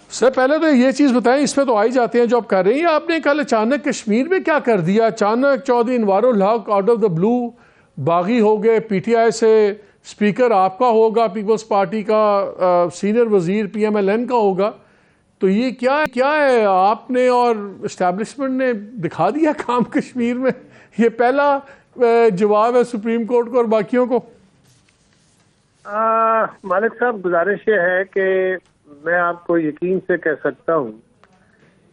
Sir पहले तो ये चीज़ बताएं, इसमें तो आई जाते हैं जो आप कर रही हैं। आपने कल अचानक कश्मीर में क्या कर दिया? अचानक चौधरी अनवारुल हक आउट ऑफ द ब्लू बागी हो गए, पीटीआई से स्पीकर आपका होगा, पीपल्स पार्टी का सीनियर वजीर पीएमएलएन का होगा। तो ये क्या है? आपने और इस्टेब्लिशमेंट ने दिखा दिया काम कश्मीर में। ये पहला जवाब है सुप्रीम कोर्ट को और बाकियों को। मालिक साहब, गुजारिश ये है कि मैं आपको यकीन से कह सकता हूँ,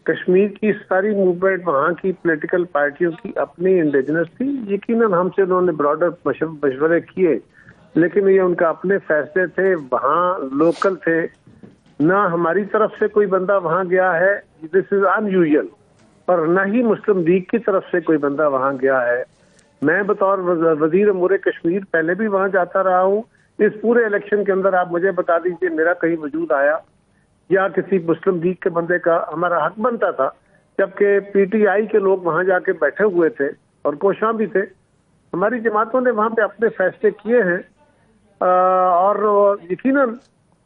कश्मीर की सारी मूवमेंट वहाँ की पॉलिटिकल पार्टियों की अपनी इंडिजिनस थी। यकीनन हमसे उन्होंने ब्रॉडर मशवरे किए, लेकिन ये उनका अपने फैसले थे, वहाँ लोकल थे। ना हमारी तरफ से कोई बंदा वहाँ गया है, दिस इज अनयूजुअल, और न ही मुस्लिम लीग की तरफ से कोई बंदा वहाँ गया है। मैं बतौर वजीर अमूर कश्मीर पहले भी वहाँ जाता रहा हूँ। इस पूरे इलेक्शन के अंदर आप मुझे बता दीजिए मेरा कहीं वजूद आया या किसी मुस्लिम लीग के बंदे का हमारा हक बनता था, जबकि पीटीआई के लोग वहां जाके बैठे हुए थे और कोशां भी थे। हमारी जमातों ने वहां पे अपने फैसले किए हैं और यकीनन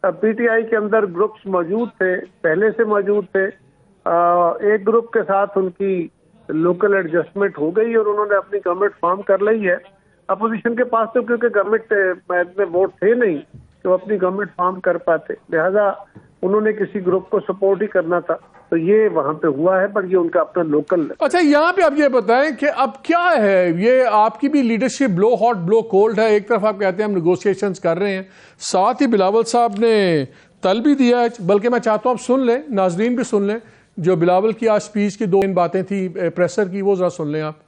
पीटीआई के अंदर ग्रुप्स मौजूद थे, पहले से मौजूद थे। एक ग्रुप के साथ उनकी लोकल एडजस्टमेंट हो गई और उन्होंने अपनी गवर्नमेंट फॉर्म कर ली है। अपोजिशन के पास तो क्योंकि गवर्नमेंट में वोट थे नहीं तो अपनी गवर्नमेंट फॉर्म कर पाते, लिहाजा उन्होंने किसी ग्रुप को सपोर्ट ही करना था, तो ये वहां पे हुआ है। पर ये उनका अपना लोकल। अच्छा, यहाँ पे आप ये बताएं कि अब क्या है, ये आपकी भी leadership blow hot blow cold है। एक तरफ आप कहते हैं हम नेगोशिएशंस कर रहे हैं, साथ ही बिलावल साहब ने तल भी दिया है। बल्कि मैं चाहता हूँ आप सुन लें, नाजरीन भी सुन लें, जो बिलावल की आज स्पीच की दो बातें थी प्रेसर की, वो जरा सुन लें आप।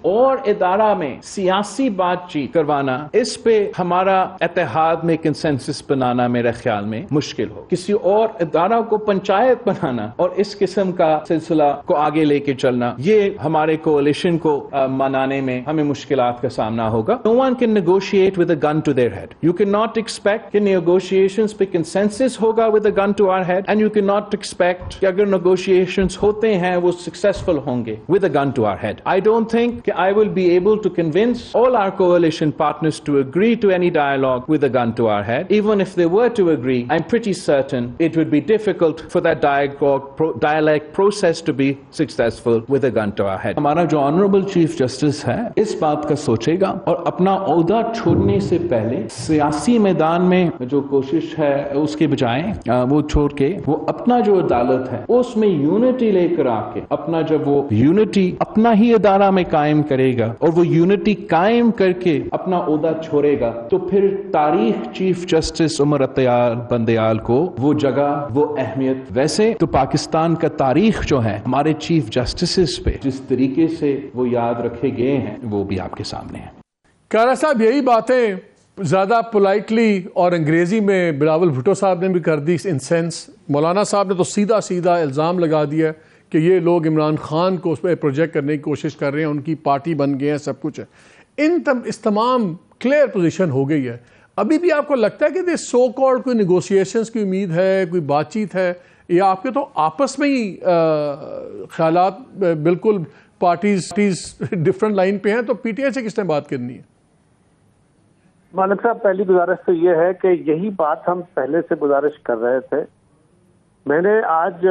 और इदारा में सियासी बातचीत करवाना, इस पे हमारा इत्तेहाद में कंसेंसस बनाना मेरे ख्याल में मुश्किल हो। किसी और इदारा को पंचायत बनाना और इस किस्म का सिलसिला को आगे लेके चलना, ये हमारे कोalition को मनाने में हमें मुश्किलात का सामना होगा। No one can negotiate with a gun to their head. You cannot expect कि negotiations पे consensus होगा with a gun to our head, and you cannot expect कि अगर negotiations होते हैं वो successful होंगे with a gun to our head. I don't think I will be able to convince all our coalition partners to agree to any dialogue with a gun to our head. Even if they were to agree, I'm pretty certain it would be difficult for that dialogue process to be successful with a gun to our head. हमारा जो honourable chief justice है इस बात का सोचेगा और अपना ओहदा छोड़ने से पहले सियासी मैदान में जो कोशिश है उसके बजाय वो छोड़ के वो अपना जो अदालत है उसमें यूनिटी लेकर आके अपना जब वो यूनिटी अपना ही अदारा में कायम करेगा और वो यूनिटी कायम करके अपना ओहदा छोड़ेगा, तो फिर तारीख चीफ जस्टिस उमर अत्तयार बंदयाल को वो जगह, वो अहमियत। वैसे तो पाकिस्तान का तारीख जो है हमारे चीफ जस्टिस पे जिस तरीके से वो याद रखे गए हैं वो भी आपके सामने है। कारा साहब, यही बातें ज्यादा पोलाइटली और अंग्रेजी में बिलावल भुट्टो साहब ने भी कर दी। इन सेंस मौलाना साहब ने तो सीधा सीधा इल्ज़ाम लगा दिया कि ये लोग इमरान खान को उस पर प्रोजेक्ट करने की कोशिश कर रहे हैं, उनकी पार्टी बन गए हैं, सब कुछ है। इस तमाम क्लियर पोजीशन हो गई है। अभी भी आपको लगता है कि दिस सो कॉल्ड कोई निगोशिएशंस की उम्मीद है, कोई बातचीत है, या आपके तो आपस में ही ख्यालात बिल्कुल पार्टीज डिफरेंट लाइन पे हैं? तो पीटीआई से किसने बात करनी है? मालिक साहब, पहली गुजारिश तो ये है कि यही बात हम पहले से गुजारिश कर रहे थे। मैंने आज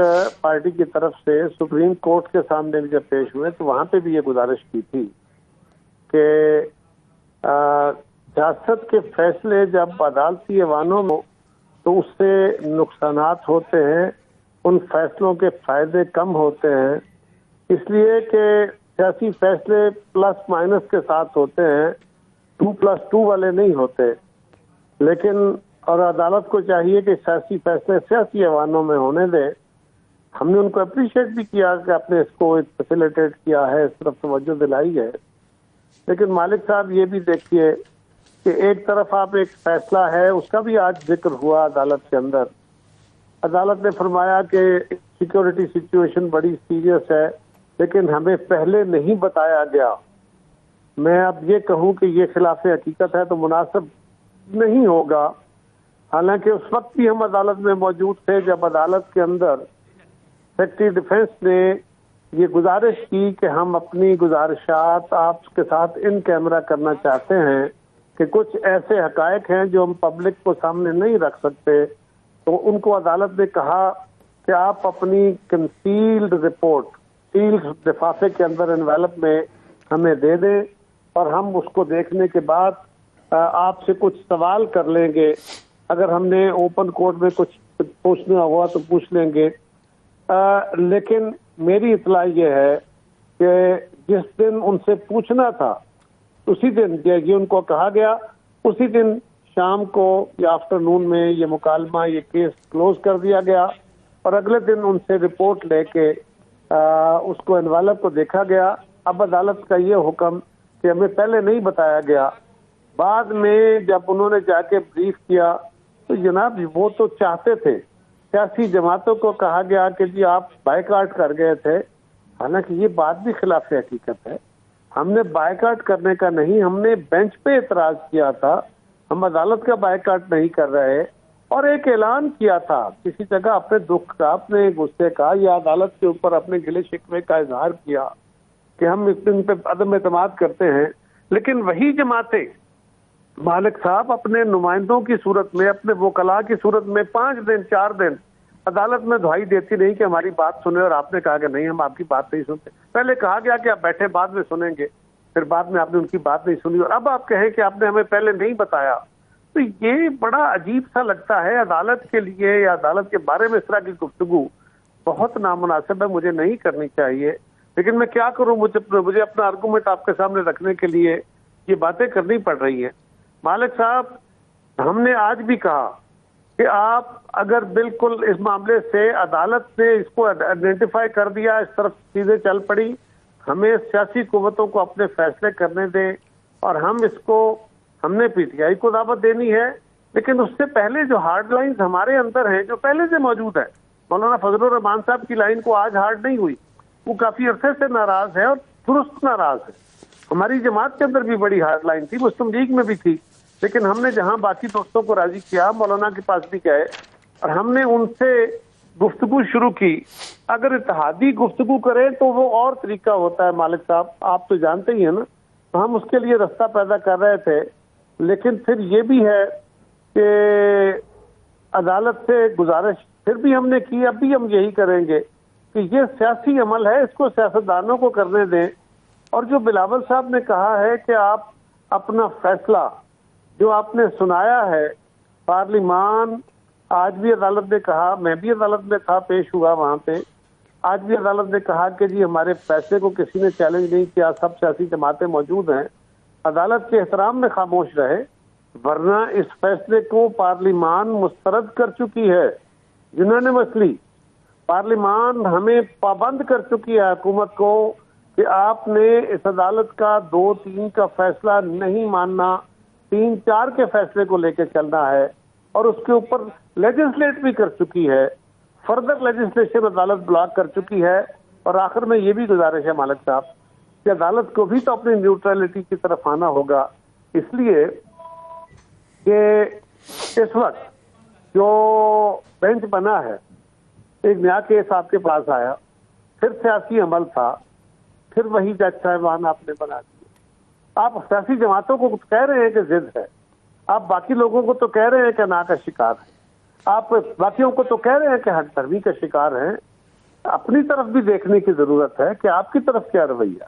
पार्टी की तरफ से सुप्रीम कोर्ट के सामने भी जब पेश हुए तो वहां पे भी ये गुजारिश की थी कि सियासत के फैसले जब अदालती ऐवानों में तो उससे नुकसानात होते हैं, उन फैसलों के फायदे कम होते हैं, इसलिए कि सियासी फैसले प्लस माइनस के साथ होते हैं, 2+2 वाले नहीं होते। लेकिन और अदालत को चाहिए कि सियासी फैसले सियासी ऐवानों में होने दें। हमने उनको अप्रिशिएट भी किया कि आपने इसको फैसिलिटेट किया है, इस तरफ तवज्जो दिलाई है। लेकिन मालिक साहब, ये भी देखिए कि एक तरफ आप एक फैसला है उसका भी आज जिक्र हुआ अदालत के अंदर। अदालत ने फरमाया कि सिक्योरिटी सिचुएशन बड़ी सीरियस है, लेकिन हमें पहले नहीं बताया गया। मैं अब ये कहूँ कि ये खिलाफ हकीकत है तो मुनासिब नहीं होगा। हालांकि उस वक्त भी हम अदालत में मौजूद थे जब अदालत के अंदर सेक्रेटरी डिफेंस ने ये गुजारिश की कि हम अपनी गुजारिशात आपके साथ इन कैमरा करना चाहते हैं कि कुछ ऐसे हकायक हैं जो हम पब्लिक को सामने नहीं रख सकते, तो उनको अदालत ने कहा कि आप अपनी कंसील्ड रिपोर्ट सील्ड लिफाफे के अंदर एनवेलप में हमें दे दें और हम उसको देखने के बाद आपसे कुछ सवाल कर लेंगे। अगर हमने ओपन कोर्ट में कुछ पूछना हुआ तो पूछ लेंगे। लेकिन मेरी इतला ये है कि जिस दिन उनसे पूछना था उसी दिन ये उनको कहा गया, उसी दिन शाम को या आफ्टरनून में ये मुकालमा ये केस क्लोज कर दिया गया और अगले दिन उनसे रिपोर्ट लेके उसको एनवेलप को देखा गया। अब अदालत का ये हुक्म कि हमें पहले नहीं बताया गया, बाद में जब उन्होंने जाके ब्रीफ किया तो जनाब वो तो चाहते थे, सियासी जमातों को कहा गया कि जी आप बायकाट कर गए थे, हालांकि ये बात भी खिलाफ हकीकत है। हमने बायकाट करने का नहीं, हमने बेंच पे इतराज किया था, हम अदालत का बायकाट नहीं कर रहे और एक ऐलान किया था किसी जगह अपने दुख का, अपने गुस्से का या अदालत के ऊपर अपने गिले शिकवे का इजहार किया कि हम इन पे अदम एतमाद करते हैं। लेकिन वही जमातें मालिक साहब अपने नुमाइंदों की सूरत में, अपने वकला की सूरत में 5 दिन 4 दिन अदालत में दुहाई देती नहीं कि हमारी बात सुने, और आपने कहा कि नहीं हम आपकी बात नहीं सुनते। पहले कहा गया कि आप बैठे बाद में सुनेंगे, फिर बाद में आपने उनकी बात नहीं सुनी और अब आप कहें कि आपने हमें पहले नहीं बताया। तो ये बड़ा अजीब सा लगता है अदालत के लिए या अदालत के बारे में इस तरह की गुफ्तगू बहुत नामुनासिब है, मुझे नहीं करनी चाहिए। लेकिन मैं क्या करूं, मुझे अपना आर्गूमेंट आपके सामने रखने के लिए ये बातें करनी पड़ रही हैं। मालिक साहब, हमने आज भी कहा कि आप अगर बिल्कुल इस मामले से अदालत ने इसको आइडेंटिफाई कर दिया, इस तरफ चीजें चल पड़ी, हमें सियासी कुव्वतों को अपने फैसले करने दें और हम इसको, हमने पीटीआई को दावत देनी है, लेकिन उससे पहले जो हार्ड लाइन्स हमारे अंदर हैं जो पहले से मौजूद है, मौलाना फजलुर रहमान साहब की लाइन को आज हार्ड नहीं हुई, वो काफी अरसे से नाराज है और दुरुस्त नाराज है। हमारी जमात के अंदर भी बड़ी हार्ड लाइन थी, मुस्लिम लीग में भी थी, लेकिन हमने जहां बाकी दोस्तों को राजी किया, मौलाना के पास भी गए और हमने उनसे गुफ्तगू शुरू की। अगर इत्तेहादी गुफ्तगू करें तो वो और तरीका होता है मालिक साहब, आप तो जानते ही है ना, तो हम उसके लिए रास्ता पैदा कर रहे थे। लेकिन फिर ये भी है कि अदालत से गुजारिश फिर भी हमने की, अब भी हम यही करेंगे कि ये सियासी अमल है, इसको सियासतदानों को करने दें। और जो बिलावल साहब ने कहा है कि आप अपना फैसला जो आपने सुनाया है, पार्लिमान, आज भी अदालत ने कहा, मैं भी अदालत में था, पेश हुआ वहां पे, आज भी अदालत ने कहा कि जी हमारे फैसले को किसी ने चैलेंज नहीं किया, सब सियासी जमातें मौजूद हैं, अदालत के एहतराम में खामोश रहे, वरना इस फैसले को पार्लिमान मुस्तरद कर चुकी है। जिन्होंने मसली पार्लिमान हमें पाबंद कर चुकी है हुकूमत को कि आपने इस अदालत का 2-3 का फैसला नहीं मानना, 3-4 के फैसले को लेकर चलना है, और उसके ऊपर लेजिस्लेट भी कर चुकी है, फर्दर लेजिस्लेशन अदालत ब्लॉक कर चुकी है। और आखिर में ये भी गुजारिश है मालिक साहब कि अदालत को भी तो अपनी न्यूट्रलिटी की तरफ आना होगा, इसलिए कि इस वक्त जो बेंच बना है, एक नया केस आपके पास आया, फिर सियासी अमल था, फिर वही जज साहिबान आपने बना दिया। आप सियासी जमातों को कह रहे हैं कि जिद है, आप बाकी लोगों को तो कह रहे हैं कि ना का शिकार है, आप बाकियों को तो कह रहे हैं कि हट धर्मी का शिकार हैं। अपनी तरफ भी देखने की जरूरत है कि आपकी तरफ क्या रवैया।